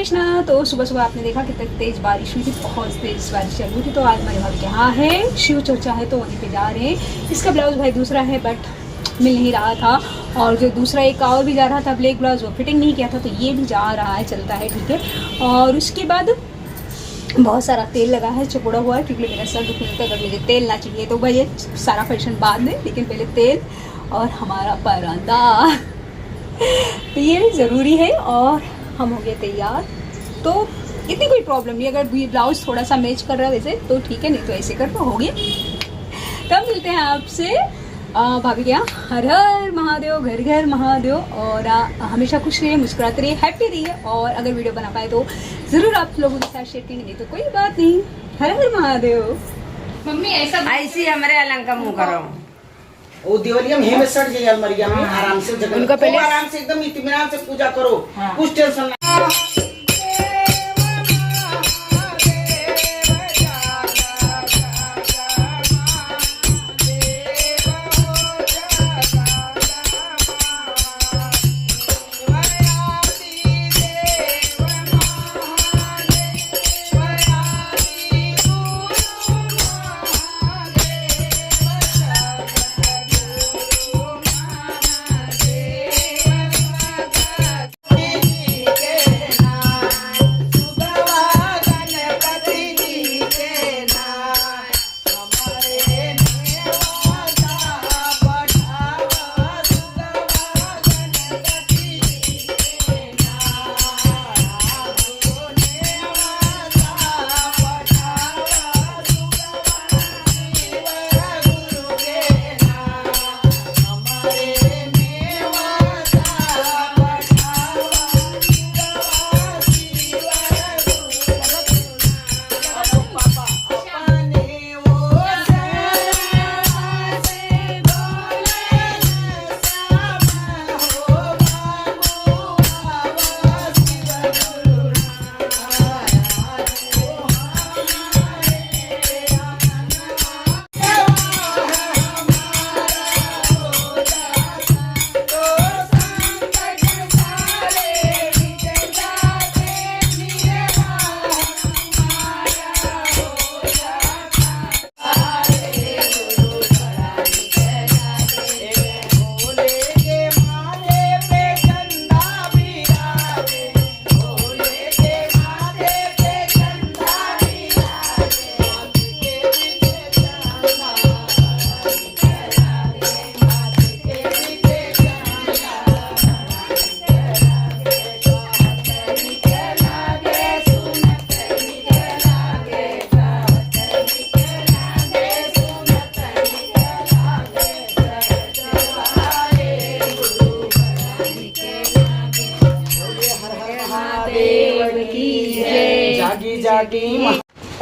कृष्णा। तो सुबह सुबह आपने देखा कितनी तेज बारिश हुई थी, बहुत तेज बारिश चल रही थी। तो आज हमारे भाभी के यहाँ है शिव चर्चा है, तो वहीं पे जा रहे हैं। इसका ब्लाउज भाई दूसरा है बट मिल नहीं रहा था, और जो दूसरा एक और भी जा रहा था ब्लैक ब्लाउज, वो फिटिंग नहीं किया था, तो ये भी जा रहा है, चलता है ठीक है। और उसके बाद बहुत सारा तेल लगा है, चपड़ा हुआ है, क्योंकि मेरा सर दुखने लगता है अगर मुझे तेल ना चाहिए। तो भाई ये सारा फैशन बाद में, लेकिन पहले तेल और हमारा परांदा तो ये ज़रूरी है। और हम हो गए तैयार, तो इतनी कोई प्रॉब्लम नहीं। अगर ये ब्लाउज थोड़ा सा मैच कर रहा है वैसे तो ठीक है, नहीं तो ऐसे कर तो हो गया। तब मिलते हैं आपसे भाभी के यहाँ। हर हर महादेव, घर घर महादेव। और हमेशा खुश रहिए, मुस्कुराते रहिए, हैप्पी रहिए। और अगर वीडियो बना पाए तो ज़रूर आप लोगों के साथ शेयर करेंगे, तो कोई बात नहीं। हर हर महादेव। मम्मी ऐसी हमारे अलंग का मुँह करो। वो दिवालिया में हेमे सट जाइए अलमारिया में, आराम से जगह उनका पहले आराम से एकदम इत्मीनान से पूजा करो, कुछ टेंशन नहीं।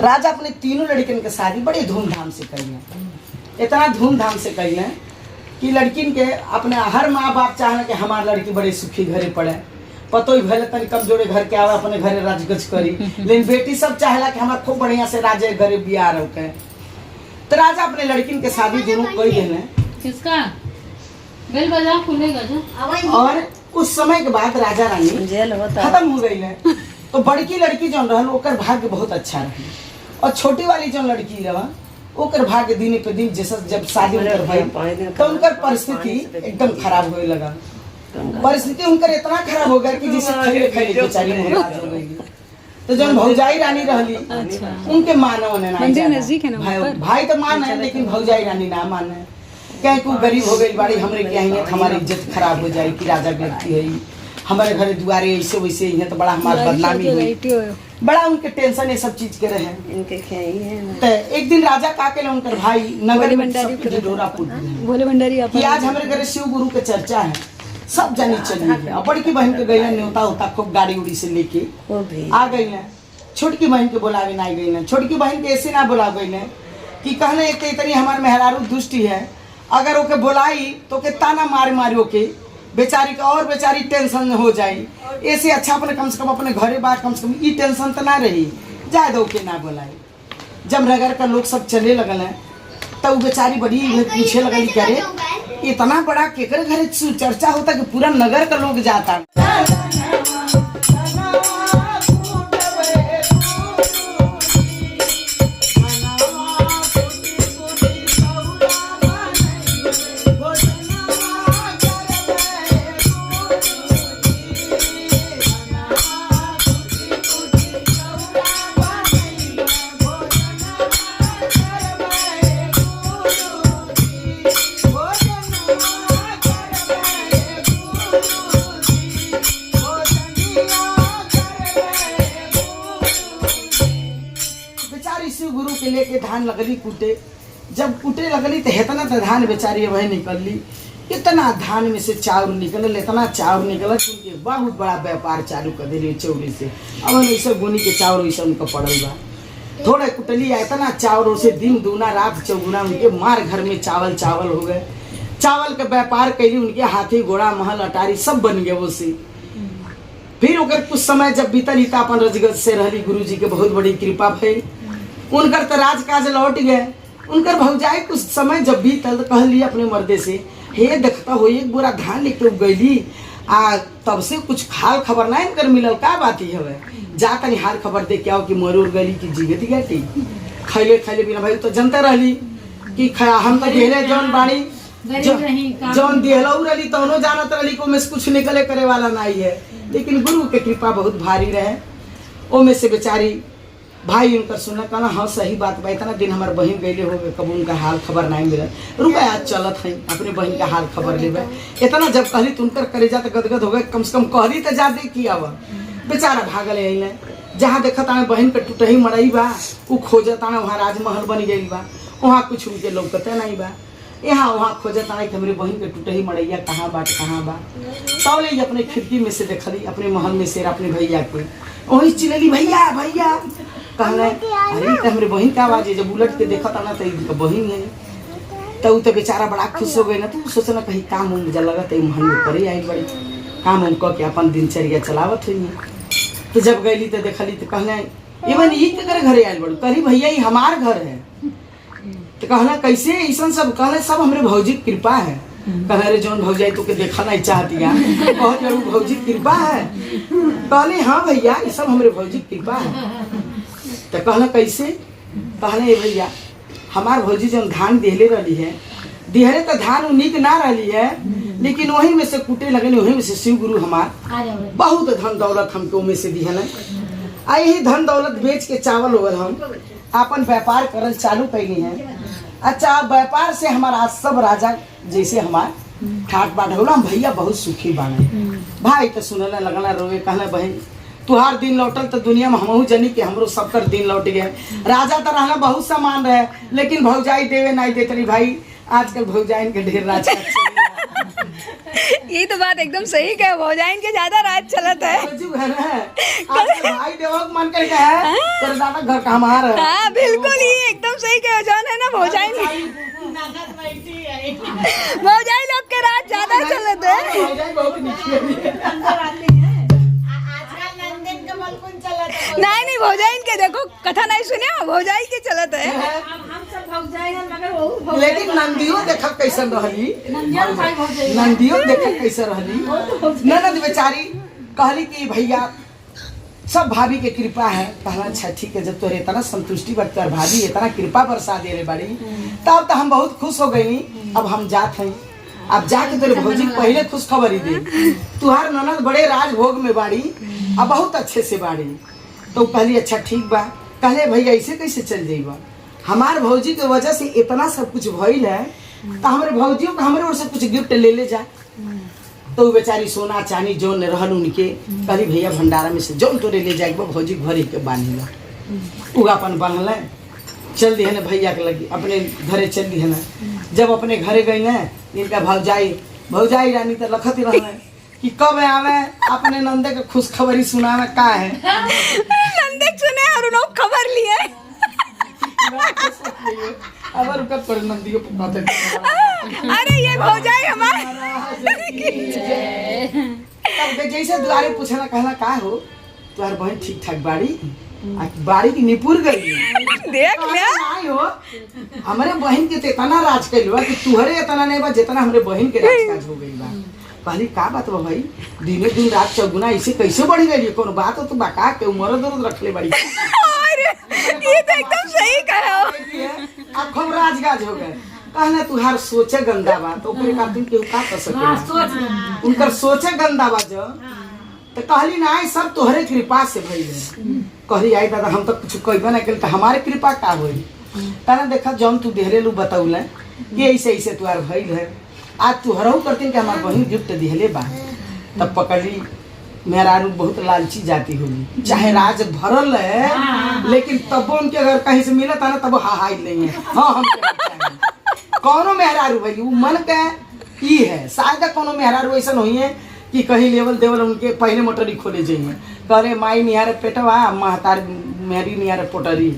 राजा अपने तीनों लड़किन के शादी बड़े धूमधाम से कइले, इतना धूमधाम से कइले कि लड़किन के अपने हर माँ बाप चाहे कि हमार लड़की बड़े सुखी घरे पड़े, पतो ही भले तनी कम जोड़े घर के आवे अपने घरे राजगज करी, लेकिन बेटी सब चाहेला कि हमार खूब बढ़िया से राजे घरे बियाह रखे। तो राजा अपने लड़किन के शादी दोनों कई देने। किसका बेल बजा खुलेगा जो। और उस समय के बाद राजा रानी खत्म हो गई है। तो बड़की लड़की जो रहल ओकर भाग्य बहुत अच्छा रही, और छोटी वाली जो लड़की रहा ओकर भाग्य दिन पे दिन जैसा जब शादी उनकर भई तो उनकर परिस्थिति एकदम खराब होने लगा। परिस्थिति उनकर इतना खराब हो गया कि जिसे खैले खैले बेचारी मोहताज हो गई। तो जब भौजाई रानी रहली उनके मानव ने ना भाई तो मान है, लेकिन भौजाई रानी ना माने, कहीं को गरीब हो गई बाड़ी हमरे क्या है, हमारी इज्जत खराब हो जाए कि राजा की लड़की है हमारे घर दुआरे ऐसे वैसे ही है, तो बड़ा हमारा बदनामी हुई, बड़ा उनके टेंशन ये सब चीज के रहे इनके। तो एक दिन राजा का के उनकर भाई नगर में भोले भंडारी कि आज हमारे घर शिव गुरु के चर्चा है, सब जानी चली। और बड़की बहन के गई न्योता होता खूब गाड़ी उड़ी से लेके आ गई है, छोटकी बहन के बुलावे ना गई है। छोटकी बहन के ऐसे ना बुला गई है कि कहने इतनी हमारे मेहरारू दुष्टी है, अगर ओके बुलाई तो के ताना मार मारियो के बेचारी का और बेचारी टेंशन हो जाए, ऐसे अच्छा अपने कम से कम अपने घरे बाहर कम से कम ये टेंशन तो ना रही, जाए दो के ना बुलाई। जब नगर का लोग सब चले लगल है तो बेचारी बड़ी पूछे लगल करे इतना बड़ा केकर घरे चर्चा होता कि पूरा नगर का लोग जाता। के लेके धान लगली कूटे। जब कूटे लगली तो इतना तो धान बेचारी वही निकलली, इतना धान में से चाउर निकलल, इतना चाउर निकलल कि उनके बहुत बड़ा व्यापार चालू कर दिली चौरी से। अब ऐसा गोनी के चाउर वैसा उनका पड़ल बा। थोड़ा कुटली इतना चावल से दिन दूना रात चौगुना उनके मार घर में चावल चावल हो गए। चावल का व्यापार कैली, उनके हाथी घोड़ा महल अटारी सब बन गए वो से। फिर ओकर कुछ समय जब बीतल इता अपन रजगज से रहली, गुरु जी के बहुत बड़ी कृपा भई, उनकर तो राजकाज लौट गए। उनकर भौजाई कुछ समय जब बीतल तो कहली अपने मर्दे से, हे देखता हो एक बोरा धान लेके गईली आ तब से कुछ हाल खबर नहीं कर मिलल, का बात ही हवे, जा तनी हाल खबर दे के आओ कि मरूर गली की जीवित गटी। खैले खैले बिना भाई तो जनता रहली कि हम तो गेले जौन बाड़ी जौन दिहलऊ रही तौनो जानत रही को में से कुछ निकले करे वाला नहीं है। लेकिन गुरु के कृपा बहुत भारी रहे। ओ में से बेचारी भाई उनका सुना कहना हाँ सही बात बा, इतना दिन हमारे बहन गईले हो गए कब उनका हाल खबर नहीं मिला, रुका आज चलत है अपने बहन का हाल खबर लेवे। इतना जब कहली तो उनकर करेजा तो गदगद हो गए, कम से कम कहली तो जा दे किया हुआ। बेचारा भागल अइले, जहाँ देखता है बहन के टूटही मरई बा, उ खोजता है वहाँ राजमहल बन गई बा, वहाँ कुछ उनके लौकते नहीं बा। यहाँ वहाँ खोजता है कि हमारे बहन के टूटही मरैया कहाँ बाट कहाँ बा। तब ले अपने खिड़की में से देखली अपने महल में से अपने भैया के, वही चिल्ली भैया भैया कहले, अरे तो हमारे बहन का आवाज है। जब उलट के देखा था ना तो इनका बहन है। तो तो बेचारा बड़ा खुश हो गए ना, तो सोचना कहीं काम उम लगा तो महल में करे आई बड़ी काम उम के अपन दिनचर्या चलावत हुई। तो जब गईली तो देखली तो कहले एवं ई के घरे आयल बड़ू, कही भैया ये हमार घर है। तो कहना कैसे ऐसा सब, कहले सब हमरे भौजी की कृपा है। कहले रे जौन भौजाई तो के देखा नहीं चाहती है, बहुत जरूर भौजी की कृपा है। कहले हाँ भैया ये सब हमरे भौजी की कृपा है। तो कहना कैसे, कहले भैया हमार भौजी जौन धान देहले रही है, दिहरे तो धान उन्हीं के ना रही है, लेकिन वहीं में से कूटे लगे, वहीं में से शिव गुरु हमार बहुत धन दौलत हमको में से दिहन। आ यही धन दौलत बेच के चावल होगल हम अपन व्यापार करल चालू कैली है। अच्छा व्यापार से हमारा सब राजा जैसे हमार ठाट बाट होला, हम भैया बहुत सुखी बाने। भाई तो सुनने लगना रोवे, कहना बहन तुहार दिन लौटल तो दुनिया में हमहू जनी के हमरो सबकर दिन लौट गए। राजा तो रहना बहुत सामान रहे, लेकिन भौजाई देवे नहीं देते रही। भाई आजकल भौजाइन के ढेर राज ये तो बात एकदम सही कहे, भौजाइन के ज्यादा राज चलत है। भाई देवक मन कर है तेरे दादा घर का हमारा। हाँ बिल्कुल, ये एकदम सही कहे जौन है ना, भौजाइन लोग के राज ज्यादा चलत है। नहीं भौजाइन के देखो कथा नहीं सुने, भौजाई के चलत है। लेकिन नंदियों देखा कैसन रहली, नंदियों देखा कैसे रहली। ननद बेचारी कहली कि भैया सब भाभी के कृपा है। कहला अच्छा ठीक है, जब तोरे इतना संतुष्टि बरत भाभी इतना कृपा बरसा दे रहे बड़ी, तब तो हम बहुत खुश हो गई। अब हम जात हैं, अब जाके तेरे भौजी पहले खुश खबरी दे, तुहार ननद बड़े राजभोग में बाड़ी अब बहुत अच्छे से बाड़ी। तो कहली अच्छा ठीक बा। कहले भैया ऐसे कैसे चल जाइबा, हमार भौजी के वजह से इतना सब कुछ भइल है, तो हमारे भौजियों को हमारे ओर से कुछ गिफ्ट ले जा। तो बेचारी सोना चांदी जौन रहल उनके, कहली भैया भंडारा में से जौन तोरे ले जाए भौजी भरी के बांधिला। उ अपन बांधल चल दी है ना भैया के लगी, अपने घरे चल दी है ना। जब अपने घरे गई ना, इनका भौजाई रानी तो लखत रहा कि कब आवे अपने नंदे के खुश खबरी सुनावे का है। नंदे सुने और उन्होंने खबर लिए। अगर उनका पर नंदियों पकाते। अरे ये भौजाई हमारे तब जैसे द्वारे पूछना कहना का हो, तुम्हारी बहन ठीक ठाक बाड़ी, बाड़ी की निपुर गई देख लिया नहीं हो। हमारे बहन के तो इतना राज कैल बा कि तुहरे इतना नहीं बा जितना हमारे बहन के राज हो गई बा। कहली का बात बा भाई, दिने दिन रात चौगुना ऐसे कैसे बढ़ गई, कोनो बात हो तो बका के उमर दर्द रख ले बड़ी। ये तो एकदम सही कहा, अब खूब राजगाज हो गए। कहना तुहार सोचे गंदा बा, तो ओकरे खातिर केहू का कर सके, उनकर सोचे गंदा बा जो। तो कहली ना सब तोहरे कृपा से भइल है। कहली आई दादा हम तो कुछ कहबे ना कल, तो हमारे कृपा का होई। कहना देखा जौन तू देहले लू बतौले कि ऐसे ऐसे तुहार भइल है, आज तू हरहु करतीन कि हमार बहन गिफ्ट दिहले बा। तब पकड़ली मेहरारू बहुत लालची जाती होगी, चाहे राज भरल है लेकिन तब उनके अगर कहीं से मिलत है ना तब हाई नहीं है। हाँ हम कौनो मेहरारू भाई वो मन के ई है, शायद कोनो मेहरारू ऐसा नहीं है कि कहीं लेवल देवल उनके पहले मोटरी खोले जाइए करे माई निहारे पेटवा महतार मेहरी निहारे पोटरी।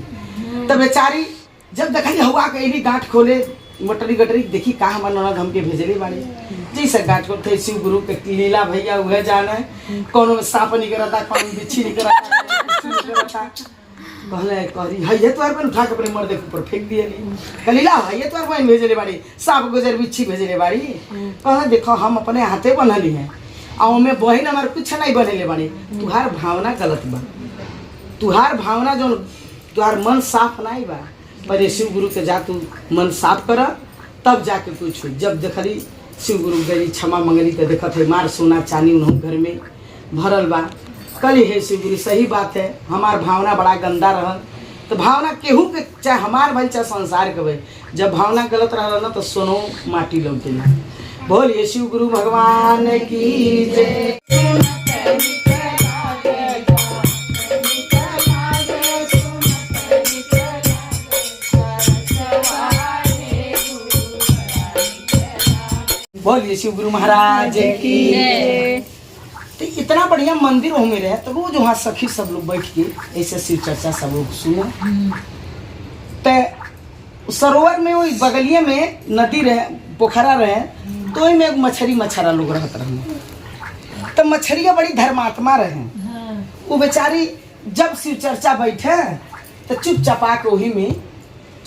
तब बेचारी जब देखा हुआ कहीं गांठ खोले मोटरी गटरी देखी कहा हमार ननद हमके भेजले बाड़ी जैसे गांठ को थे शिव गुरु के लीला भैया वह जाना है कोनो में सांप नहीं करता कोनो में बिच्छी नहीं करता कहले करी हइये तोर पर उठा के अपने मर्दे के ऊपर फेंक दिए कलीला हइये तोर बहन भेजले बाड़ी सांप गुजर बिच्छी भेजले बाड़ी। कहले देखो हम अपने हाथे बनली हैं और में बहन हमार कुछ नहीं बनेले बाड़ी, तुहार भावना गलत बा, तुहार भावना जो तुहार मन साफ नहीं बा। पहले शिव गुरु के जा तू मन साफ कर तब जाके कुछ। जब देखली शिव गुरु गई क्षमा मंगली तो देखत है मार सोना चांदी उन्होंने घर में भरल बा। कली है शिव गुरु सही बात है, हमार भावना बड़ा गंदा रहल तो भावना केहू के चाहे हमार भाई चाहे संसार के भाई जब भावना गलत रहल ना तो सोनो माटी लौकेला। बोलिए शिव गुरु भगवान की जय। बोलिए शिव गुरु महाराज की। तो इतना बढ़िया मंदिर हो मेरे है तो रोज वहाँ सखी सब लोग बैठ के ऐसे शिव चर्चा सब लोग सुने। तो सरोवर में वही बगलिए में नदी रहे पोखरा रहे तो में एक मछरा लोग रहते रहे। तो मछरिया बड़ी धर्मात्मा रहे, वो बेचारी जब शिव चर्चा बैठे तो चुपचाप आके वही में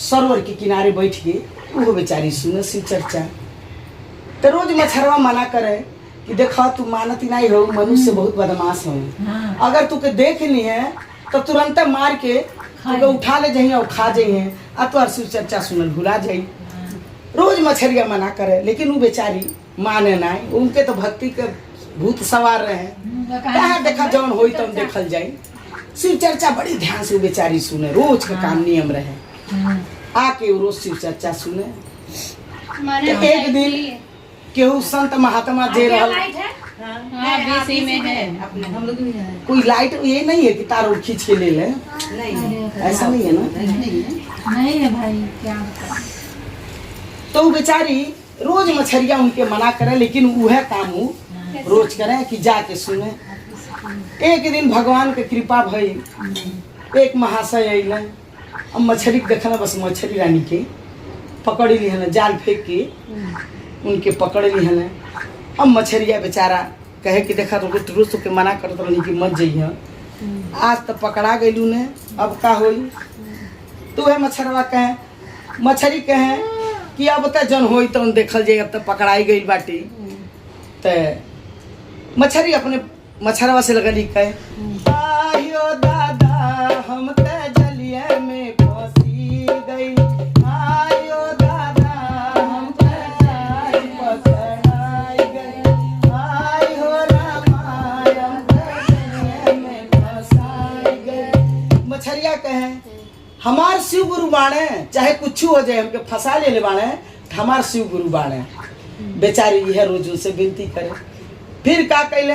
सरोवर के किनारे बैठ के वो बेचारी सुने शिव चर्चा। तो रोज मछरवा मना करे कि देखा तू मानत ही नहीं हो, मनुष्य बहुत बदमाश हो, अगर तू के देख ली है तो तुरंत मार के तुके उठा ले जाइए और खा जाइए आ तो शिव चर्चा सुनल भुला जाई। रोज मछरिया मना करे लेकिन वो बेचारी माने नहीं, उनके तो भक्ति के भूत सवार रहे कहा देखा जौन होई तब देखल जाई। शिव चर्चा बड़ी ध्यान से बेचारी सुने, रोज का काम नियम रहे आके वो रोज शिव चर्चा सुने। तो एक दिन केहू संत महात्मा दे रहा कोई लाइट ये नहीं है कि तार खींच के ले ले, ऐसा नहीं है ना, नहीं है भाई क्या। तो बेचारी रोज मछरिया उनके मना करे लेकिन वह काम रोज करे कि जाके सुने। एक दिन भगवान के कृपा भई एक महाशय अइले, अब मछली देखना बस मछली रानी के पकड़ ली है जाल फेंक के उनके पकड़ ली है। अब मछरिया बेचारा कहे कि देखा तो रोज के मना करत रही कि मत जइह, आज तो पकड़ा गईलू ने अब का होई। तो वह मछरवा कहे मछरी कहे कि अब तो जन होई तो देखल जाए, अब तो पकड़ाई गई बाटी। तो मछरी अपने मछरवा से लगली कहे आयो दादा हम तो जलिया में फंसी गई, आयो दादा हम तो जाल पकड़ाई गई, आयो रामा हम तो जलिया में फंसाई गई। मछरिया कहे हमार शिव गुरु बाणे चाहे कुछ हो जाए हमके फंसा ले बाणे हमार शिव गुरु बाणे। बेचारी यह रोज उनसे विनती करे। फिर का कैले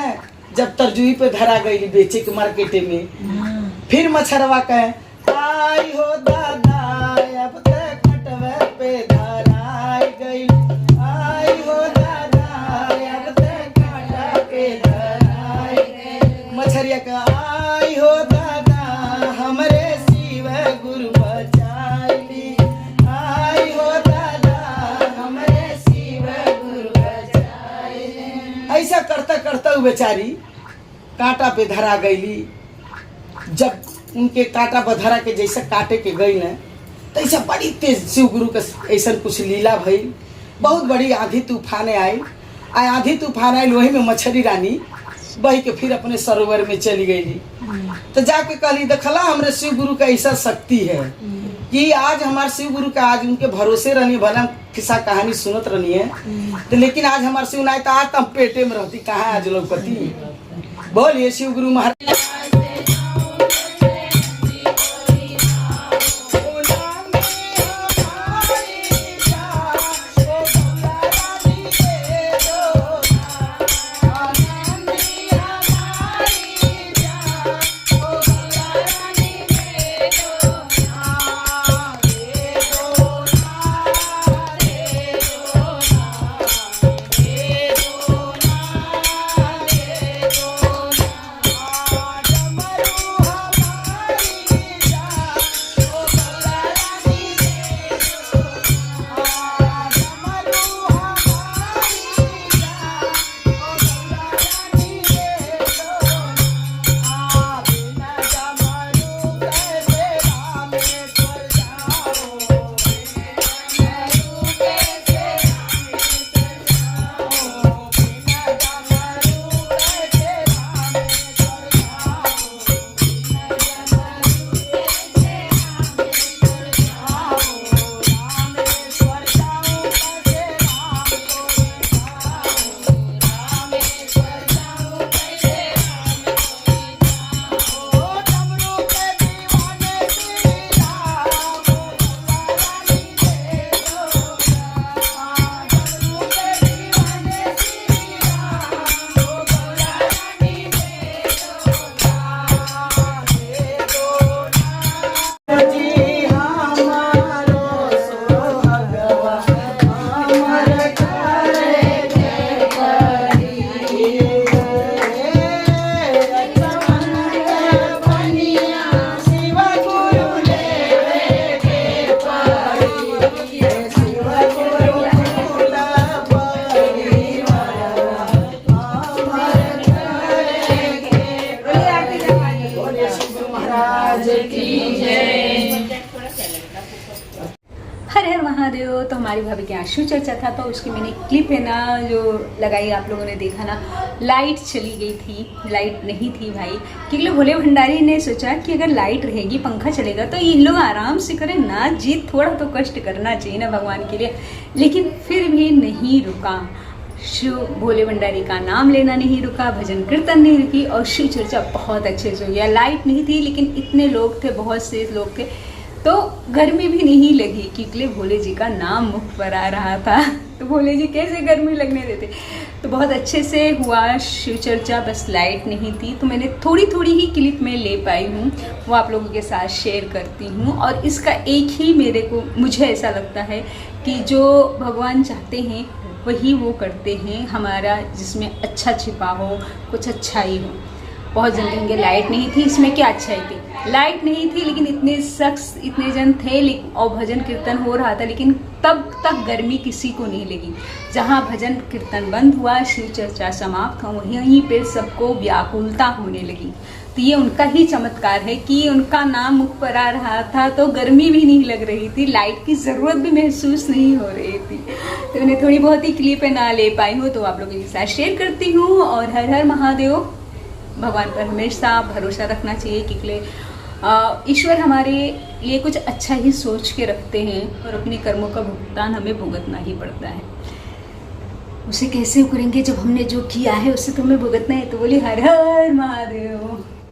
जब तरजुई पे धरा गई बेचे के मार्केटे में, फिर मछरवा कहे आई हो दादा अब तक खटवे पे धराई गई, आई हो दादा अब तक खटवे पे धराई गई। मछरिया का आई हो दादा हमरे शिव गुरु बचाई, आई हो दादा हमरे शिव गुरु बचाई। ऐसा करता करता वो बेचारी कांटा पे धरा गईली। जब उनके कांटा पर धरा के जैसे काटे के गई न तो ऐसा बड़ी तेज शिव गुरु के ऐसा कुछ लीला भई, बहुत बड़ी आंधी तूफाने आई। आंधी तूफान आई वही में मछली रानी बही के फिर अपने सरोवर में चली गई। तो जाके कहली देखला हमरे शिव गुरु का ऐसा शक्ति है कि आज हमारे शिव गुरु का आज उनके भरोसे रहनी, भला किस्सा कहानी सुनत रहनी है तो लेकिन आज हमारे शिव नाय तो आज तो पेटे में रहती कहाँ आज लोगपति। बोलिए शिव गुरु महाराज। हर हर महादेव। तो हमारी भाभी के यहाँ शिव चर्चा था, तो उसकी मैंने क्लिप है ना जो लगाई, आप लोगों ने देखा ना। लाइट चली गई थी, लाइट नहीं थी भाई, क्योंकि भोले भंडारी ने सोचा कि अगर लाइट रहेगी, पंखा चलेगा तो इन लोग आराम से करें ना जी, थोड़ा तो कष्ट करना चाहिए ना भगवान के लिए। लेकिन फिर भी नहीं रुका, शिव भोले भंडारी का नाम लेना नहीं रुका, भजन कीर्तन नहीं रुकी, और शिव चर्चा बहुत अच्छे से हो गया। लाइट नहीं थी लेकिन इतने लोग थे, बहुत से लोग थे, तो गर्मी भी नहीं लगी, क्योंकि भोले जी का नाम मुख पर आ रहा था। तो भोले जी कैसे गर्मी लगने देते। तो बहुत अच्छे से हुआ शिव चर्चा, बस लाइट नहीं थी। तो मैंने थोड़ी थोड़ी ही क्लिप में ले पाई हूँ, वो आप लोगों के साथ शेयर करती हूँ। और इसका एक ही मुझे ऐसा लगता है कि जो भगवान चाहते हैं वही वो करते हैं, हमारा जिसमें अच्छा छिपा हो, कुछ अच्छाई हो। बहुत जन कहेंगे लाइट नहीं थी, इसमें क्या अच्छाई थी। लाइट नहीं थी लेकिन इतने शख्स, इतने जन थे और भजन कीर्तन हो रहा था, लेकिन तब तक गर्मी किसी को नहीं लगी। जहाँ भजन कीर्तन बंद हुआ, शिव चर्चा समाप्त हुआ, वहीं पे सबको व्याकुलता होने लगी। तो ये उनका ही चमत्कार है कि उनका नाम मुख पर आ रहा था तो गर्मी भी नहीं लग रही थी, लाइट की ज़रूरत भी महसूस नहीं हो रही थी। तो मैंने थोड़ी बहुत ही क्लिप ना ले पाई हूँ, तो आप लोगों के साथ शेयर करती हूँ। और हर हर महादेव। भगवान पर हमेशा भरोसा रखना चाहिए, क्योंकि ईश्वर हमारे लिए कुछ अच्छा ही सोच के रखते हैं, और अपने कर्मों का भुगतान हमें भुगतना ही पड़ता है। उसे कैसे करेंगे जब हमने जो किया है उसे तो हमें भुगतना है। तो बोली हर हर महादेव।